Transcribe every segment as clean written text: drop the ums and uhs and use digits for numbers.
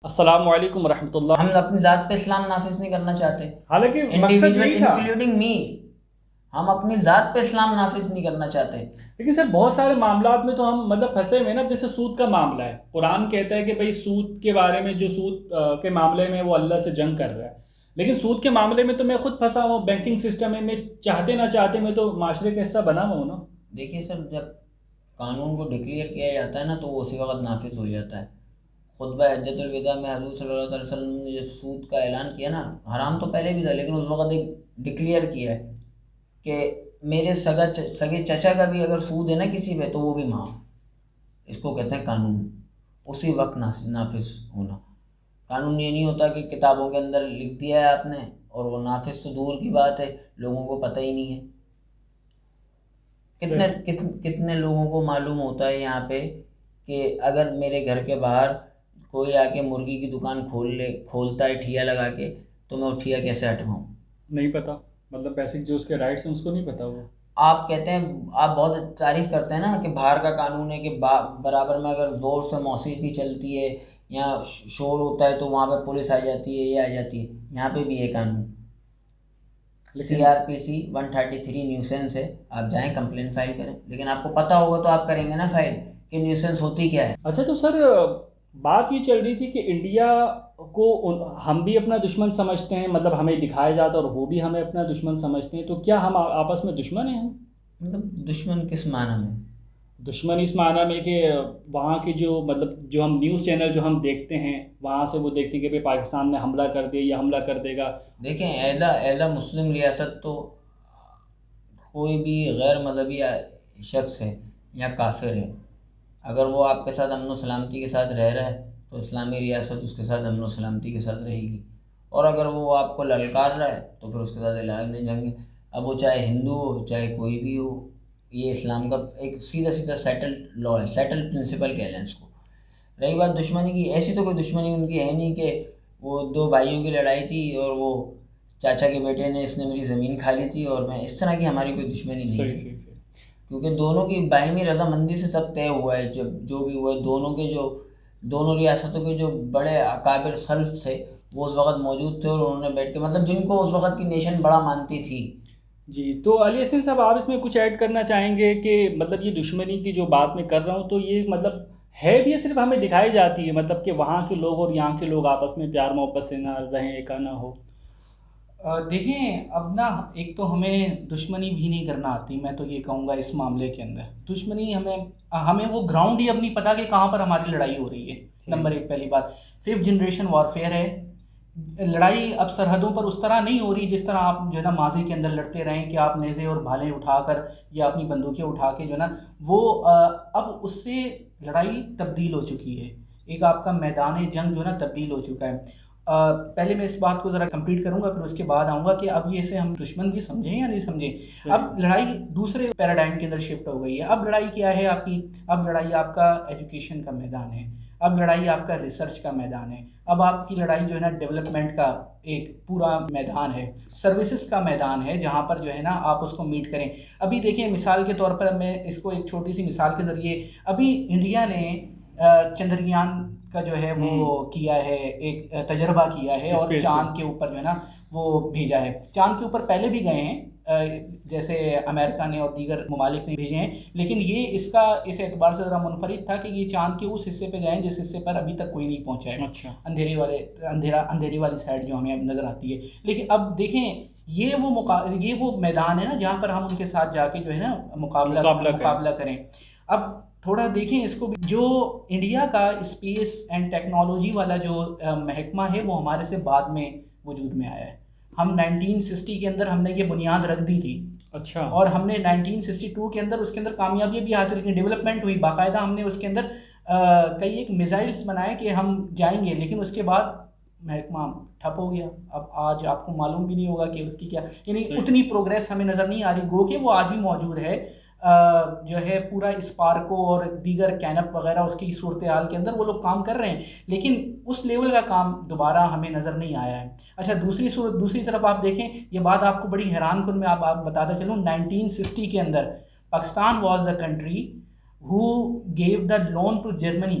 السلام علیکم ورحمۃ اللہ۔ ہم اپنی ذات پہ اسلام نافذ نہیں کرنا چاہتے، حالانکہ مقصد انڈیویجول یہی تھا، انکلوڈنگ می، ہم اپنی ذات پہ اسلام نافذ نہیں کرنا چاہتے۔ لیکن سر بہت سارے معاملات میں تو ہم پھنسے ہوئے ہیں نا، جیسے سود کا معاملہ ہے، قرآن کہتا ہے کہ بھئی سود کے بارے میں، جو سود کے معاملے میں وہ اللہ سے جنگ کر رہا ہے، لیکن سود کے معاملے میں تو میں خود پھنسا ہوں، بینکنگ سسٹم میں چاہتے نہ چاہتے میں تو معاشرے کا حصہ بنا ہوا ہوں نا۔ دیکھیے سر، جب قانون کو ڈکلیئر کیا جاتا ہے نا تو وہ اسی وقت نافذ ہو جاتا ہے۔ خطبہ حجۃ الوداع میں حضور صلی اللہ علیہ وسلم نے جب سود کا اعلان کیا نا، حرام تو پہلے بھی تھا لیکن اس وقت ایک ڈکلیئر کیا ہے کہ میرے سگے چچا کا بھی اگر سود ہے نا کسی پہ تو وہ بھی معاف۔ اس کو کہتے ہیں قانون، اسی وقت نافذ ہونا۔ قانون یہ نہیں ہوتا کہ کتابوں کے اندر لکھ دیا ہے آپ نے اور وہ نافذ تو دور کی بات ہے، لوگوں کو پتہ ہی نہیں ہے۔ کتنے لوگوں کو معلوم ہوتا ہے یہاں پہ کہ اگر میرے گھر کے باہر کوئی آ کے مرغی کی دکان کھولتا ہے ٹھیا لگا کے، تو میں وہ ٹھیا کیسے ہٹواؤں؟ نہیں پتہ، بیسک جو اس کے رائٹس ہیں اس کو نہیں پتہ وہ۔ آپ کہتے ہیں، آپ بہت تعریف کرتے ہیں نا کہ باہر کا قانون ہے کہ برابر میں اگر زور سے موسیقی چلتی ہے یا شور ہوتا ہے تو وہاں پہ پولیس آ جاتی ہے، یہ آ جاتی ہے۔ یہاں پہ بھی ہے قانون، لیکن CRPC 133 نیوسنس ہے، آپ جائیں کمپلین فائل کریں، لیکن آپ کو پتہ ہوگا تو آپ کریں گے نا فائل کہ نیوسنس ہوتی کیا ہے۔ اچھا، تو سر بات یہ چل رہی تھی کہ انڈیا کو ہم بھی اپنا دشمن سمجھتے ہیں، ہمیں دکھایا جاتا ہے اور وہ بھی ہمیں اپنا دشمن سمجھتے ہیں، تو کیا ہم آپس میں دشمن ہیں ہم؟ دشمن کس معنی میں؟ دشمن اس معنی میں کہ وہاں کی جو ہم نیوز چینل جو ہم دیکھتے ہیں، وہاں سے وہ دیکھتے ہیں کہ بھئی پاکستان نے حملہ کر دیا یا حملہ کر دے گا۔ دیکھیں، ایز اے مسلم ریاست تو کوئی بھی غیر مذہبی شخص ہے یا کافر ہے، اگر وہ آپ کے ساتھ امن و سلامتی کے ساتھ رہ رہا ہے تو اسلامی ریاست اس کے ساتھ امن و سلامتی کے ساتھ رہے گی، اور اگر وہ آپ کو للکار رہا ہے تو پھر اس کے ساتھ علاج نہیں جائیں گے، اب وہ چاہے ہندو ہو چاہے کوئی بھی ہو۔ یہ اسلام کا ایک سیدھا سیدھا سیٹلڈ لا ہے، سیٹل پرنسپل کہہ لیں اس کو۔ رہی بات دشمنی کی، ایسی تو کوئی دشمنی ان کی ہے نہیں کہ وہ دو بھائیوں کی لڑائی تھی اور وہ چاچا کے بیٹے نے، اس نے میری زمین کھا لی تھی اور میں، اس طرح کی ہماری کوئی دشمنی نہیں صحیح ہے، صحیح صحیح۔ کیونکہ دونوں کی باہمی رضامندی سے سب طے ہوا ہے۔ جب جو بھی ہوا ہے، دونوں ریاستوں کے جو بڑے اکابر سلف تھے وہ اس وقت موجود تھے، اور انہوں نے بیٹھ کے جن کو اس وقت کی نیشن بڑا مانتی تھی۔ جی، تو علی حسین صاحب آپ اس میں کچھ ایڈ کرنا چاہیں گے کہ یہ دشمنی کی جو بات میں کر رہا ہوں تو یہ ہے بھی، یہ صرف ہمیں دکھائی جاتی ہے، کہ وہاں کے لوگ اور یہاں کے لوگ آپس میں پیار محبت سے نہ رہیں، ایک نہ ہو۔ دیکھیں، اب نا ایک تو ہمیں دشمنی بھی نہیں کرنا آتی، میں تو یہ کہوں گا اس معاملے کے اندر دشمنی ہمیں وہ گراؤنڈ ہی اب نہیں پتہ کہ کہاں پر ہماری لڑائی ہو رہی ہے، نمبر ایک پہلی بات۔ 5th جنریشن وارفیئر ہے، لڑائی اب سرحدوں پر اس طرح نہیں ہو رہی جس طرح آپ جو ہے نا ماضی کے اندر لڑتے رہیں کہ آپ نیزے اور بھالیں اٹھا کر یا اپنی بندوقیں اٹھا کے جو ہے نا وہ اب اس سے لڑائی تبدیل ہو چکی ہے، ایک آپ کا میدان جنگ جو ہے نا تبدیل ہو چکا ہے۔ پہلے میں اس بات کو ذرا کمپلیٹ کروں گا، پھر اس کے بعد آؤں گا کہ اب یہ اسے ہم دشمن بھی سمجھیں یا نہیں سمجھیں۔ اب لڑائی دوسرے پیراڈائم کے اندر شفٹ ہو گئی ہے۔ اب لڑائی کیا ہے آپ کی؟ اب لڑائی آپ کا ایجوکیشن کا میدان ہے، اب لڑائی آپ کا ریسرچ کا میدان ہے، اب آپ کی لڑائی جو ہے نا ڈیولپمنٹ کا ایک پورا میدان ہے، سروسز کا میدان ہے، جہاں پر جو ہے نا آپ اس کو میٹ کریں۔ ابھی دیکھیں، مثال کے طور پر میں اس کو ایک چھوٹی سی مثال کے ذریعے، ابھی انڈیا نے چندریان کا جو ہے وہ کیا ہے، ایک تجربہ کیا ہے اور چاند کے اوپر جو ہے نا وہ بھیجا ہے۔ چاند کے اوپر پہلے بھی گئے ہیں، جیسے امریکہ نے اور دیگر ممالک نے بھیجے ہیں، لیکن یہ اس اعتبار سے ذرا منفرد تھا کہ یہ چاند کے اس حصے پہ گئے ہیں جس حصے پر ابھی تک کوئی نہیں پہنچا ہے، اچھا، اندھیری والی سائڈ جو ہمیں نظر آتی ہے۔ لیکن اب دیکھیں، یہ وہ میدان ہے نا جہاں پر ہم ان کے ساتھ جا کے جو ہے نا مقابلہ کریں۔ اب تھوڑا دیکھیں اس کو بھی، جو انڈیا کا اسپیس اینڈ ٹیکنالوجی والا جو محکمہ ہے وہ ہمارے سے بعد میں وجود میں آیا ہے۔ ہم 1960 کے اندر ہم نے یہ بنیاد رکھ دی تھی، اچھا، اور ہم نے 1962 کے اندر اس کے اندر کامیابی بھی حاصل کی، ڈیولپمنٹ ہوئی باقاعدہ، ہم نے اس کے اندر کئی ایک میزائلز بنائے کہ ہم جائیں گے، لیکن اس کے بعد محکمہ ٹھپ ہو گیا۔ اب آج آپ کو معلوم بھی نہیں ہوگا کہ اس کی کیا، یعنی اتنی پروگریس ہمیں نظر نہیں آ رہی، گو کہ وہ آج بھی موجود ہے، جو ہے پورا اسپارکو اور دیگر کینپ وغیرہ اس کی صورتحال کے اندر وہ لوگ کام کر رہے ہیں، لیکن اس لیول کا کام دوبارہ ہمیں نظر نہیں آیا ہے۔ اچھا، دوسری طرف آپ دیکھیں، یہ بات آپ کو بڑی حیران کن میں آپ بتاتا چلوں، 1960 کے اندر Pakistan was the country who gave the loan to Germany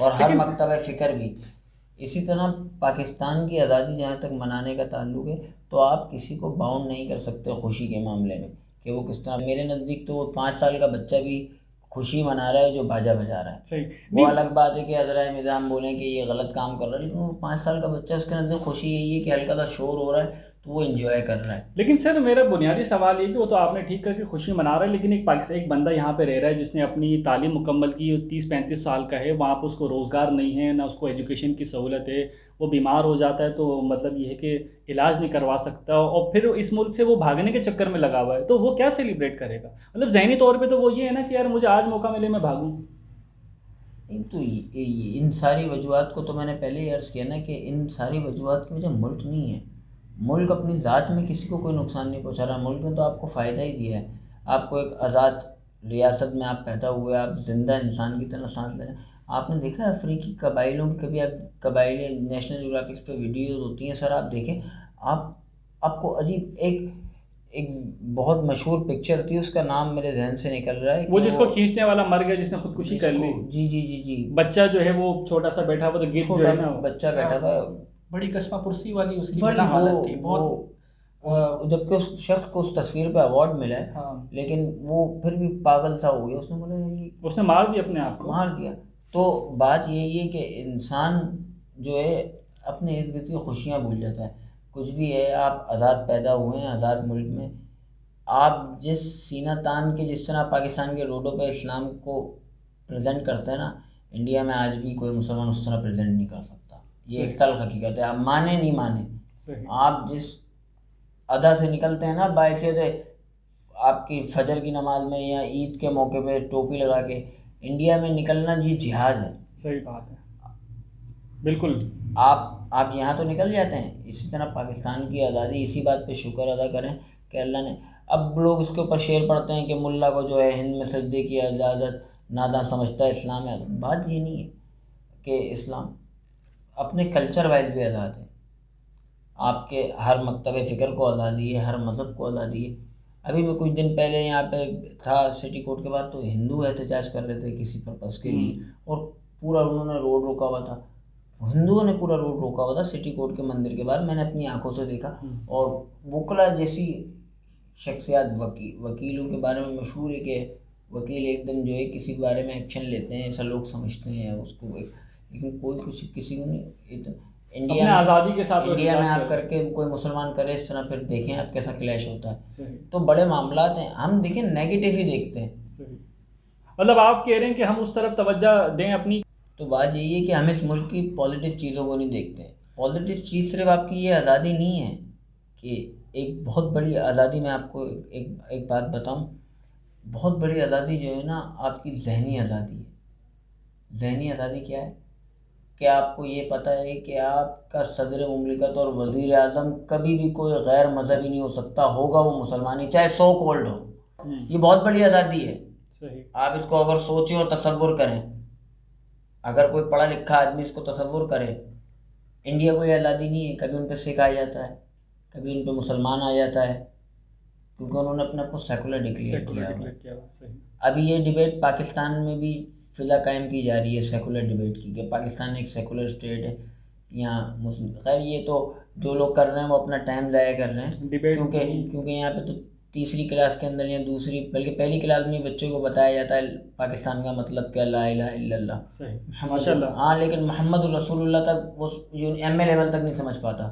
اور ہر مکتبہ فکر بھی. اسی طرح پاکستان کی آزادی جہاں تک منانے کا تعلق ہے تو آپ کسی کو باؤنڈ نہیں کر سکتے خوشی کے معاملے میں کہ وہ کس طرح. میرے نزدیک تو وہ 5 سال کا بچہ بھی خوشی منا رہا ہے جو باجا بجا رہا ہے. صحیح وہ الگ بات ہے کہ عذرائے نظام بولیں کہ یہ غلط کام کر رہا ہے، لیکن وہ 5 سال کا بچہ، اس کے اندر خوشی یہی ہے کہ ہلکا سا شور ہو رہا ہے تو وہ انجوائے کر رہا ہے. لیکن سر میرا بنیادی سوال یہ کہ وہ تو آپ نے ٹھیک کر کے خوشی منا رہا ہے، لیکن ایک بندہ یہاں پہ رہ رہا ہے جس نے اپنی تعلیم مکمل کی، 30-35 سال کا ہے، وہاں پہ اس کو روزگار نہیں ہے، نہ اس کو ایجوکیشن کی سہولت ہے، وہ بیمار ہو جاتا ہے تو مطلب یہ ہے کہ علاج نہیں کروا سکتا، اور پھر اس ملک سے وہ بھاگنے کے چکر میں لگا ہوا ہے، تو وہ کیا سیلیبریٹ کرے گا؟ مطلب ذہنی طور پہ تو وہ یہ ہے نا کہ یار مجھے آج موقع ملے میں بھاگوں. تو ان ساری وجوہات کو تو میں نے پہلے ہی عرض کیا نا کہ ان ساری وجوہات کی وجہ ملک نہیں ہے. ملک اپنی ذات میں کسی کو کوئی نقصان نہیں پہنچا رہا. ملک نے تو آپ کو فائدہ ہی دیا ہے. آپ کو ایک آزاد ریاست میں آپ پیدا ہوئے، آپ زندہ انسان کی طرح سانس لے رہے ہیں. آپ نے دیکھا افریقی قبائلوں کی کبھی آپ قبائلی نیشنل جغرافکس پہ ویڈیوز ہوتی ہیں سر، آپ دیکھیں، آپ کو عجیب ایک بہت مشہور پکچر تھی، اس کا نام میرے ذہن سے نکل رہا ہے کہ وہ جس کو کھینچنے والا مر گیا، جس نے خودکشی کر لی. جی بچہ جو ہے وہ چھوٹا سا بیٹھا ہوا، تو گیٹ جو ہے نا بچہ بیٹھا تھا، بڑی قسمہ پرسی والی اس کی بڑی حالت تھی بہت. جبکہ اس شخص کو اس تصویر پہ ایوارڈ ملا ہے، لیکن وہ پھر بھی پاگل سا ہو گیا. اس نے بولا اس نے مار دیا اپنے آپ کو، مار دیا. تو بات یہی ہے کہ انسان جو ہے اپنے ارد گرد کی خوشیاں بھول جاتا ہے. کچھ بھی ہے، آپ آزاد پیدا ہوئے ہیں آزاد ملک میں، آپ جس سینہ تان کے جس طرح پاکستان کے روڈوں پہ اسلام کو پریزنٹ کرتے ہیں نا، انڈیا میں آج بھی کوئی مسلمان اس طرح پریزنٹ نہیں کر سکتا. یہ ایک تلخ حقیقت ہے، آپ مانے نہیں مانے. آپ جس ادا سے نکلتے ہیں نا باعثیت آپ کی فجر کی نماز میں یا عید کے موقع پہ ٹوپی لگا کے انڈیا میں نکلنا، یہ جہاد ہے. صحیح بات ہے، بالکل. آپ یہاں تو نکل جاتے ہیں. اسی طرح پاکستان کی آزادی، اسی بات پہ شکر ادا کریں کہ اللہ نے. اب لوگ اس کے اوپر شعر پڑھتے ہیں کہ ملا کو جو ہے ہند میں سجدے کی اجازت، ناداں سمجھتا ہے اسلام ہے. بات یہ نہیں ہے کہ اسلام اپنے کلچر وائز بھی آزاد ہے. آپ کے ہر مکتبہ فکر کو آزادی ہے، ہر مذہب کو آزادی ہے. ابھی میں کچھ دن پہلے یہاں پہ تھا سٹی کورٹ کے بعد، تو ہندو احتجاج کر رہے تھے کسی پرپس کے لیے، اور پورا انہوں نے روڈ روکا ہوا تھا. ہندوؤں نے پورا روڈ روکا ہوا تھا سٹی کورٹ کے مندر کے بعد. میں نے اپنی آنکھوں سے دیکھا. اور وکلا جیسی شخصیات، وکیلوں کے بارے میں مشہور ہے کہ وکیل ایک دم جو ہے کسی کے بارے میں ایکشن لیتے ہیں، ایسا لوگ سمجھتے ہیں اس کو، لیکن کوئی کسی کو نہیں. اپنے آزادی کے ساتھ انڈیا میں آپ کر کے کوئی مسلمان کرے اس طرح، پھر دیکھیں آپ کیسا کلیش ہوتا ہے. تو بڑے معاملات ہیں، ہم دیکھیں نیگیٹو ہی دیکھتے ہیں. مطلب آپ کہہ رہے ہیں کہ ہم اس طرف توجہ دیں اپنی. تو بات یہی ہے کہ ہم اس ملک کی پازیٹیو چیزوں کو نہیں دیکھتے. پازیٹیو چیز صرف آپ کی یہ آزادی نہیں ہے کہ ایک بہت بڑی آزادی، میں آپ کو ایک بات بتاؤں، بہت بڑی آزادی جو ہے نا آپ کی ذہنی آزادی ہے. ذہنی آزادی کیا ہے کہ آپ کو یہ پتہ ہے کہ آپ کا صدر مملکت اور وزیر اعظم کبھی بھی کوئی غیر مذہبی نہیں ہو سکتا، ہوگا وہ مسلمانی، چاہے سو کولڈ ہو. یہ بہت بڑی آزادی ہے. آپ اس کو اگر سوچیں اور تصور کریں، اگر کوئی پڑھا لکھا آدمی اس کو تصور کرے، انڈیا کوئی آزادی نہیں ہے. کبھی ان پہ سکھ آ جاتا ہے، کبھی ان پہ مسلمان آ جاتا ہے، کیونکہ انہوں نے اپنے آپ کو سیکولر ڈکلیئر کیا ہوا. ابھی یہ ڈبیٹ پاکستان میں بھی فی الحال قائم کی جا رہی ہے، سیکولر ڈبیٹ کی، کہ پاکستان ایک سیکولر اسٹیٹ ہے یہاں مسلم. خیر یہ تو جو لوگ کر رہے ہیں وہ اپنا ٹائم ضائع کر رہے ہیں، کیونکہ یہاں پہ تو تیسری کلاس کے اندر یا دوسری بلکہ پہلی کلاس میں بچوں کو بتایا جاتا ہے پاکستان کا مطلب کیا، لا الہ الا اللہ. ماشاء اللہ. ہاں، لیکن محمد الرسول اللہ تک وہ ایم اے لیول تک نہیں سمجھ پاتا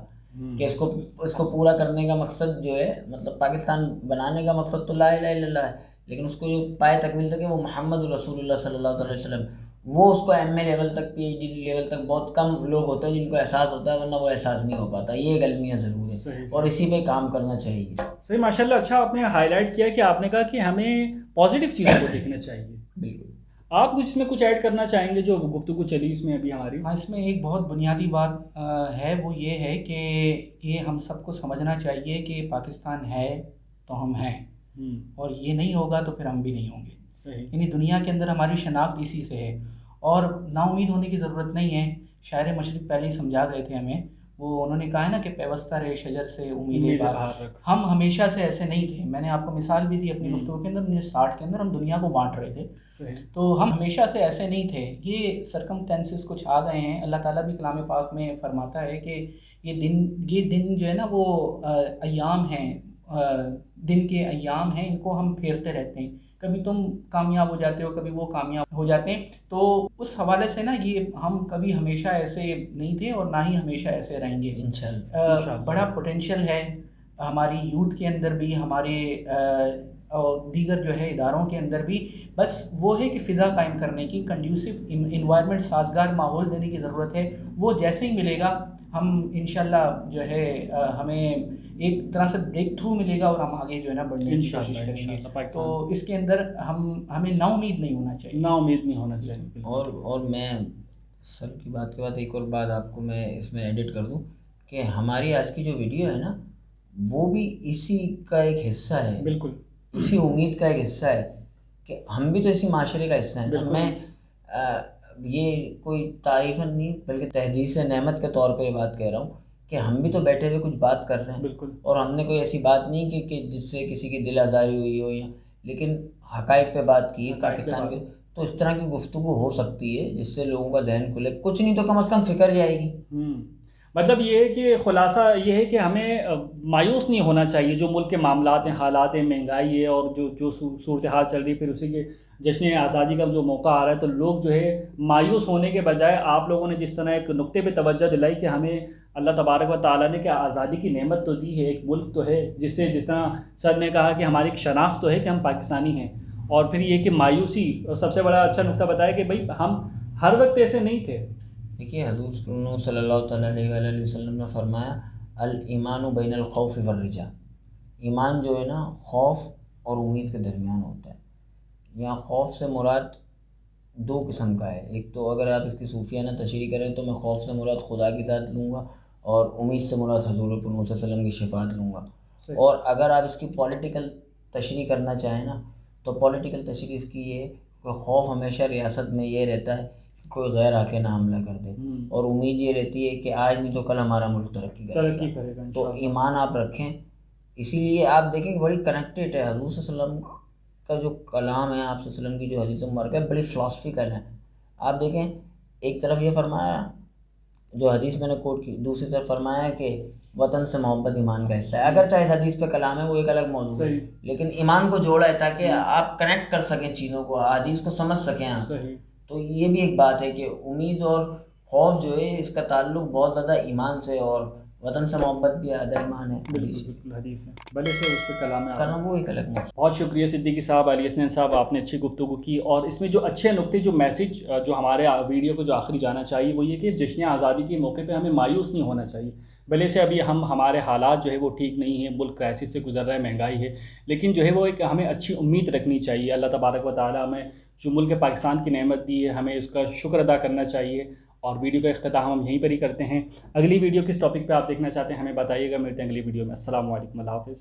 کہ اس کو پورا کرنے کا مقصد جو ہے، مطلب پاکستان بنانے کا مقصد تو لا الہ الا اللہ ہے، لیکن اس کو جو پائے تکمیل تک ہے وہ محمد الرسول اللہ صلی اللہ علیہ وسلم. وہ اس کو ایم اے لیول تک، پی ایچ ڈی لیول تک بہت کم لوگ ہوتے ہیں جن کو احساس ہوتا ہے، ورنہ وہ احساس نہیں ہو پاتا. یہ ایک المیہ ضرور ہے اور اسی پہ کام کرنا چاہیے. صحیح، ماشاء اللہ. اچھا آپ نے ہائی لائٹ کیا کہ آپ نے کہا کہ ہمیں پازیٹیو چیزوں کو دیکھنا چاہیے. بالکل. آپ کچھ اس میں کچھ ایڈ کرنا چاہیں گے جو گفتگو چلی اس میں ابھی ہماری؟ ہاں، اس میں ایک بہت بنیادی بات ہے، وہ یہ ہے کہ یہ ہم سب کو سمجھنا چاہیے کہ پاکستان ہے تو ہم ہیں، اور یہ نہیں ہوگا تو پھر ہم بھی نہیں ہوں گے. صحیح. یعنی دنیا کے اندر ہماری شناخت اسی سے ہے، اور نا امید ہونے کی ضرورت نہیں ہے. شاعر مشرق پہلے ہی سمجھا گئے تھے ہمیں، وہ انہوں نے کہا ہے نا کہ پیوستہ رہے شجر سے امیدیں امیدیں بہار. باہر رکھ. ہم ہمیشہ سے ایسے نہیں تھے. میں نے آپ کو مثال بھی دی اپنی گفتگو کے اندر. 1960 کے اندر ہم دنیا کو بانٹ رہے تھے. صحیح. تو ہم ہمیشہ سے ایسے نہیں تھے. یہ سرکمٹینسز کچھ آ گئے ہیں. اللہ تعالیٰ بھی کلام پاک میں فرماتا ہے کہ یہ دن جو ہے نا وہ ایام ہیں، دن کے ایام ہیں، ان کو ہم پھیرتے رہتے ہیں. کبھی تم کامیاب ہو جاتے ہو، کبھی وہ کامیاب ہو جاتے ہیں. تو اس حوالے سے نا یہ ہم کبھی ہمیشہ ایسے نہیں تھے اور نہ ہی ہمیشہ ایسے رہیں گے. انشاءاللہ. بڑا پوٹینشیل ہے ہماری یوتھ کے اندر بھی، ہمارے دیگر جو ہے اداروں کے اندر بھی. بس وہ ہے کہ فضا قائم کرنے کی، کنڈیوسو انوائرمنٹ، سازگار ماحول دینے کی ضرورت ہے. وہ جیسے ہی ملے گا ہم انشاءاللہ جو ہے ہمیں ایک طرح سے بریک تھرو ملے گا اور ہم آگے جو ہے نا بڑھنے کی کوشش کریں گے. تو اس کے اندر ہمیں نا امید نہیں ہونا چاہیے. نا امید نہیں ہونا چاہیے. اور میں سر کی بات کے بعد ایک اور بات آپ کو میں اس میں ایڈٹ کر دوں کہ ہماری آج کی جو ویڈیو ہے نا وہ بھی اسی کا ایک حصہ ہے. بالکل اسی امید کا ایک حصہ ہے کہ ہم بھی تو اسی معاشرے کا حصہ ہیں. میں یہ کوئی تعریفاً نہیں بلکہ تحدیث نعمت کے طور پہ یہ بات کہہ رہا ہوں کہ ہم بھی تو بیٹھے ہوئے کچھ بات کر رہے ہیں. بالکل. اور ہم نے کوئی ایسی بات نہیں کہ جس سے کسی کی دل آزاری ہوئی ہو، یا لیکن حقائق پہ بات کی پاکستان کے. تو اس طرح کی گفتگو ہو سکتی ہے جس سے لوگوں کا ذہن کھلے. کچھ نہیں تو کم از کم فکر جائے گی. مطلب یہ ہے کہ خلاصہ یہ ہے کہ ہمیں مایوس نہیں ہونا چاہیے. جو ملک کے معاملات ہیں، حالات ہیں، مہنگائی ہے اور جو صورتحال چل رہی ہے، پھر اسی کے جشن آزادی کا جو موقع آ رہا ہے، تو لوگ جو ہے مایوس ہونے کے بجائے آپ لوگوں نے جس طرح ایک نقطے پہ توجہ دلائی کہ ہمیں اللہ تبارک و تعالیٰ نے کہ آزادی کی نعمت تو دی ہے، ایک ملک تو ہے جس سے جس طرح سر نے کہا کہ ہماری ایک شناخت تو ہے کہ ہم پاکستانی ہیں. اور پھر یہ کہ مایوسی، اور سب سے بڑا اچھا نقطہ بتایا کہ بھائی ہم ہر وقت ایسے نہیں تھے. دیکھیے حضور صلی اللہ تعالیٰ علیہ وآلہ وسلم نے فرمایا الایمان بین الخوف والرجاء. ایمان جو ہے نا خوف اور امید کے درمیان ہوتا ہے. یہاں خوف سے مراد دو قسم کا ہے. ایک تو اگر آپ اس کی صوفیانہ تشریح کریں تو میں خوف سے مراد خدا کی ذات لوں گا، اور امید سے مراد حضور صلی اللہ علیہ وسلم کی شفاعت لوں گا. اور اگر آپ اس کی پولیٹیکل تشریح کرنا چاہیں نا تو پولیٹیکل تشریح اس کی یہ ہے کہ خوف ہمیشہ ریاست میں یہ رہتا ہے کہ کوئی غیر آ کے نہ حملہ کر دے، اور امید یہ رہتی ہے کہ آج نہیں تو کل ہمارا ملک ترقی کرے گا. تو ایمان آپ رکھیں. اسی لیے آپ دیکھیں کہ بڑی کنیکٹیڈ ہے حضور صلی اللہ علیہ وسلم کا جو کلام ہے، آپ صلی اللہ علیہ وسلم کی جو حدیث مبارکہ ہے بڑی فلاسفیکل ہے. آپ دیکھیں ایک طرف یہ فرمایا جو حدیث میں نے کوٹ کی، دوسری طرف فرمایا کہ وطن سے محبت ایمان کا حصہ ہے. اگر چاہے حدیث پہ کلام ہے وہ ایک الگ موضوع ہے، لیکن ایمان کو جوڑا ہے تاکہ آپ کنیکٹ کر سکیں چیزوں کو، حدیث کو سمجھ سکیں آپ. تو یہ بھی ایک بات ہے کہ امید اور خوف جو ہے اس کا تعلق بہت زیادہ ایمان سے، اور وطن سے محبت بھی آدھا ایمان ہے. بالکل حدیث ہے، بھلے سے اس پہ کلام ہے. کلام وہ ایک الگ موضوع. بہت شکریہ صدیقی صاحب، علی حسنین صاحب، آپ نے اچھی گفتگو کی. اور اس میں جو اچھے نقطے، جو میسج جو ہمارے ویڈیو کو جو آخری جانا چاہیے وہ یہ کہ جشن آزادی کے موقع پہ ہمیں مایوس نہیں ہونا چاہیے. بھلے سے ابھی ہمارے حالات جو ہے وہ ٹھیک نہیں ہیں، ملک کرائسس سے گزر رہا ہے، مہنگائی ہے، لیکن جو ہے وہ ایک ہمیں اچھی امید رکھنی چاہیے. اللہ تبارک و تعالیٰ ہمیں جو ملک پاکستان کی نعمت دی ہے ہمیں اس کا شکر ادا کرنا چاہیے. اور ویڈیو کا اختتام ہم یہیں پر ہی کرتے ہیں. اگلی ویڈیو کس ٹاپک پہ آپ دیکھنا چاہتے ہیں ہمیں بتائیے گا. ملتے ہیں اگلی ویڈیو میں. السلام علیکم، اللہ حافظ.